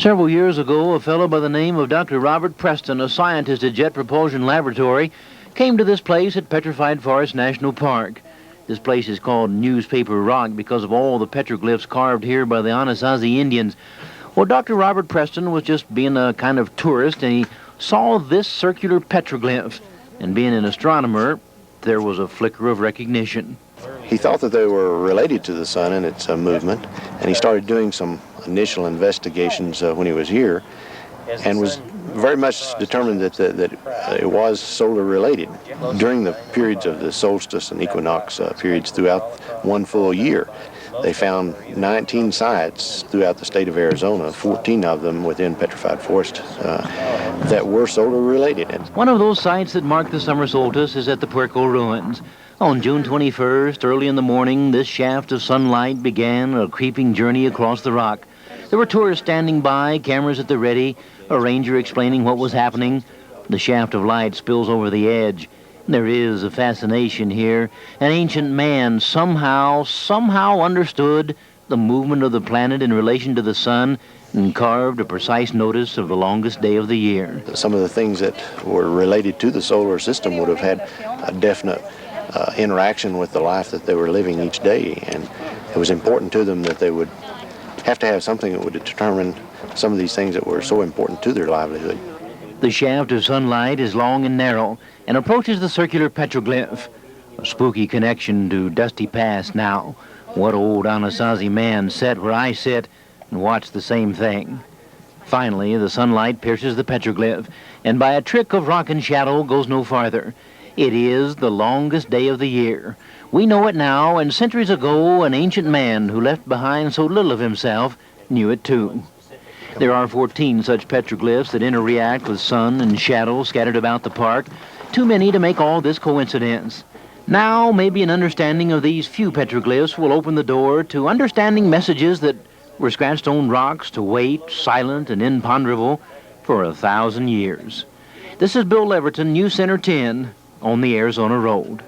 Several years ago, a fellow by the name of Dr. Robert Preston, a scientist at Jet Propulsion Laboratory, came to this place at Petrified Forest National Park. This place is called Newspaper Rock because of all the petroglyphs carved here by the Anasazi Indians. Well, Dr. Robert Preston was just being a kind of tourist, and he saw this circular petroglyph. And being an astronomer, there was a flicker of recognition. He thought that they were related to the sun and its movement, and he started doing some initial investigations when he was here, and was very much determined that it was solar related. During the periods of the solstice and equinox periods throughout one full year, they found 19 sites throughout the state of Arizona, 14 of them within Petrified Forest, that were solar related. One of those sites that mark the summer solstice is at the Puerco Ruins. On June 21st, early in the morning, this shaft of sunlight began a creeping journey across the rock. There were tourists standing by, cameras at the ready, a ranger explaining what was happening. The shaft of light spills over the edge. There is a fascination here. An ancient man somehow understood the movement of the planet in relation to the sun and carved a precise notice of the longest day of the year. Some of the things that were related to the solar system would have had a definite interaction with the life that they were living each day, and it was important to them that they would have to have something that would determine some of these things that were so important to their livelihood. The shaft of sunlight is long and narrow and approaches the circular petroglyph. A spooky connection to dusty past now. What old Anasazi man sat where I sit and watched the same thing? Finally, the sunlight pierces the petroglyph, and by a trick of rock and shadow goes no farther. It is the longest day of the year. We know it now, and centuries ago, an ancient man who left behind so little of himself knew it too. There are 14 such petroglyphs that interact with sun and shadow scattered about the park, too many to make all this coincidence. Now, maybe an understanding of these few petroglyphs will open the door to understanding messages that were scratched on rocks to wait, silent and imponderable, for 1,000 years. This is Bill Leverton, News Center 10, on the Arizona Road.